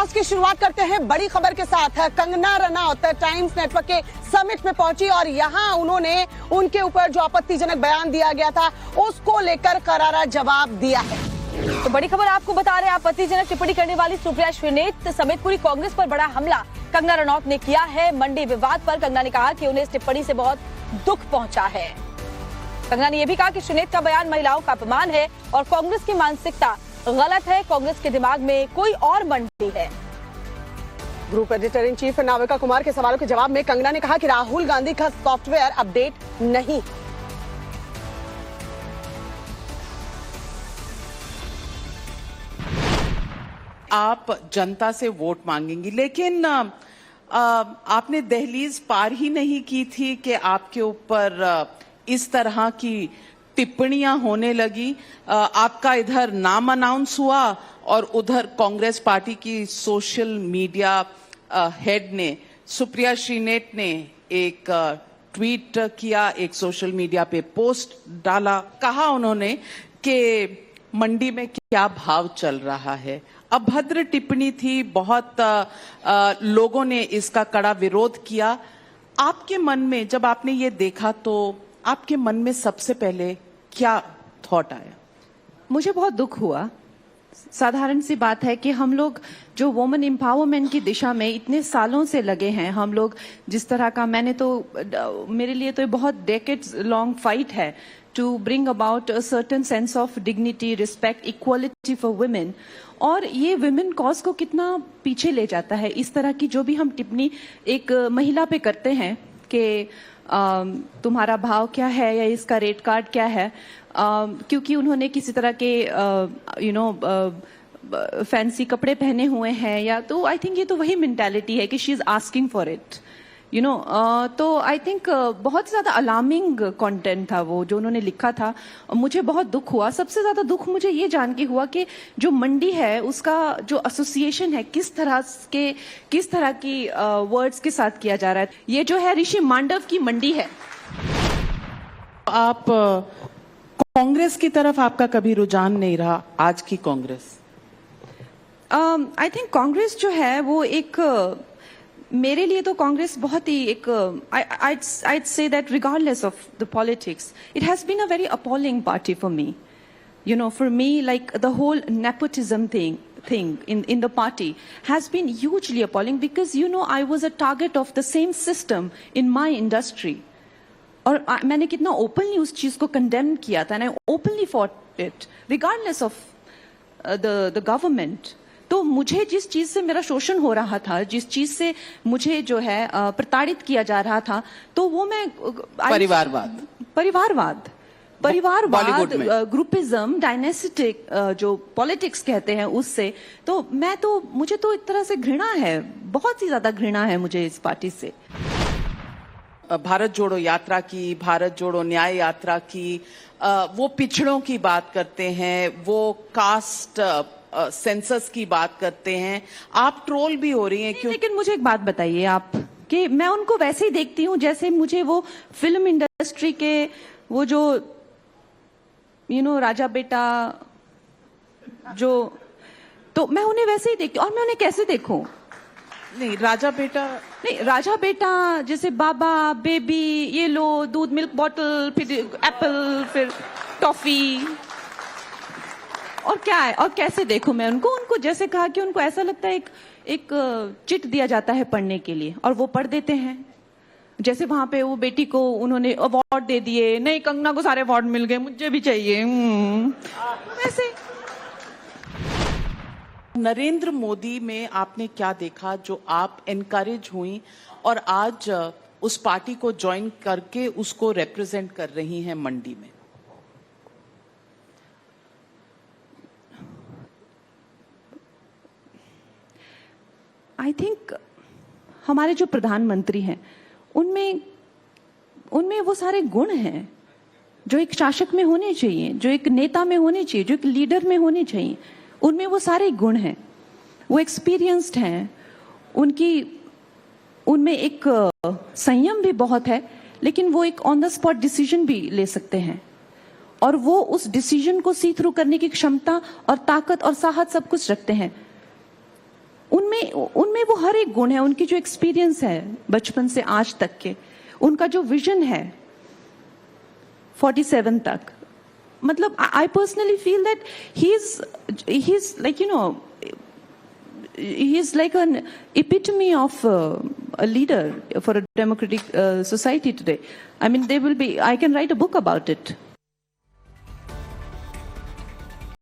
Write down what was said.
News की शुरुआत करते हैं बड़ी खबर के साथ। कंगना रनौत टाइम्स नेटवर्क के समिट में पहुंची और यहां उन्होंने उनके ऊपर जो आपत्तिजनक बयान दिया गया था उसको लेकर करारा जवाब दिया है। तो बड़ी खबर आपको बता रहे हैं, आपत्तिजनक टिप्पणी करने वाली सुप्रिया श्रीनेत समेत पूरी कांग्रेस पर बड़ा हमला कंगना रनौत ने किया है। मंडी विवाद पर कंगना ने कहा कि उन्हें इस टिप्पणी से बहुत दुख पहुंचा है। कंगना ने यह भी कहा कि श्रीनेत का बयान महिलाओं का अपमान है और कांग्रेस की मानसिकता गलत है। कांग्रेस के दिमाग में कोई और मंडी है। Group editor in chief Navika Kumar के सवालों के जवाब में कंगना ने कहा कि राहुल गांधी का सॉफ्टवेयर अपडेट नहीं। आप जनता से वोट मांगेंगी, लेकिन आपने दहलीज पार ही नहीं की थी कि आपके ऊपर इस तरह की टिप्पणियां होने लगी। आपका इधर नाम अनाउंस हुआ और उधर कांग्रेस पार्टी की सोशल मीडिया हेड ने, सुप्रिया श्रीनेत ने एक ट्वीट किया, एक सोशल मीडिया पे पोस्ट डाला। कहा उन्होंने कि मंडी में क्या भाव चल रहा है। अभद्र टिप्पणी थी, बहुत लोगों ने इसका कड़ा विरोध किया। आपके मन में जब आपने ये देखा तो आपके मन में सबसे पहले क्या थॉट आया? मुझे बहुत दुख हुआ। साधारण सी बात है कि हम लोग जो वुमेन एम्पावरमेंट की दिशा में इतने सालों से लगे हैं, हम लोग जिस तरह का, मेरे लिए तो बहुत डेकेड्स लॉन्ग फाइट है to bring about a certain sense of dignity, respect, equality for women. और ये वुमेन कॉज को कितना पीछे ले जाता है। इस तरह की जो भी हम टिप्पणी एक महिला पे करते हैं कि तुम्हारा भाव क्या है या इसका रेट कार्ड क्या है, क्योंकि उन्होंने किसी तरह के फैंसी कपड़े पहने हुए हैं, या तो आई थिंक ये तो वही मेंटालिटी है कि she is asking for it, तो आई थिंक बहुत ज्यादा अलार्मिंग कंटेंट था वो जो उन्होंने लिखा था। मुझे बहुत दुख हुआ। सबसे ज्यादा दुख मुझे ये जान के हुआ कि जो मंडी है उसका जो एसोसिएशन है किस तरह की वर्ड्स के साथ किया जा रहा है। ये जो है ऋषि मांडव की मंडी है। आप कांग्रेस की तरफ आपका कभी रुझान नहीं रहा? आज की कांग्रेस, आई थिंक कांग्रेस जो है वो एक, मेरे लिए तो कांग्रेस बहुत ही एक, I'd say that regardless of the politics, it has been a very appalling party for me. For me, like the whole nepotism thing in the party has been hugely appalling because I was a target of the same system in my industry. और मैंने कितना openly उस चीज को condemn किया था, and I openly fought it regardless of the government. तो मुझे जिस चीज से मेरा शोषण हो रहा था, जिस चीज से मुझे जो है प्रताड़ित किया जा रहा था, तो वो मैं परिवारवाद, ग्रुपिज्म, डायनेस्टिक जो पॉलिटिक्स कहते हैं, उससे तो मुझे तो एक तरह से घृणा है, बहुत ही ज्यादा घृणा है मुझे इस पार्टी से। भारत जोड़ो यात्रा की, भारत जोड़ो न्याय यात्रा की, वो पिछड़ों की बात करते हैं, वो कास्ट सेंसस की बात करते हैं। आप ट्रोल भी हो रही हैं क्यों? लेकिन मुझे एक बात बताइए आप, कि मैं उनको वैसे ही देखती हूँ जैसे मुझे वो फिल्म इंडस्ट्री के वो जो राजा बेटा जो, तो मैं उन्हें वैसे ही देखती हूँ। और मैं उन्हें कैसे देखूं? नहीं, राजा बेटा जैसे बाबा, बेबी, ये लो दूध, मिल्क बॉटल, फिर एप्पल, फिर टॉफी, और क्या है? और कैसे देखूं मैं उनको जैसे कहा कि उनको ऐसा लगता है एक चिट दिया जाता है पढ़ने के लिए और वो पढ़ देते हैं। जैसे वहां पे वो बेटी को उन्होंने अवार्ड दे दिए, नहीं कंगना को सारे अवार्ड मिल गए, मुझे भी चाहिए वैसे। नरेंद्र मोदी में आपने क्या देखा जो आप एनकरेज हुई और आज उस पार्टी को ज्वाइन करके उसको रिप्रेजेंट कर रही हैं मंडी में? आई थिंक हमारे जो प्रधानमंत्री हैं उनमें वो सारे गुण हैं जो एक शासक में होने चाहिए, जो एक नेता में होने चाहिए, जो एक लीडर में होने चाहिए। उनमें वो सारे गुण हैं। वो एक्सपीरियंस्ड हैं, उनमें एक संयम भी बहुत है, लेकिन वो एक ऑन द स्पॉट डिसीजन भी ले सकते हैं और वो उस डिसीजन को सी थ्रू करने की क्षमता और ताकत और साहस सब कुछ रखते हैं। उनमें उनमें वो हर एक गुण है, उनकी जो एक्सपीरियंस है बचपन से आज तक के, उनका जो विजन है 47 तक, मतलब I personally feel that he is like he is like an epitome of a leader for a democratic society today. I mean, I can write a book about it.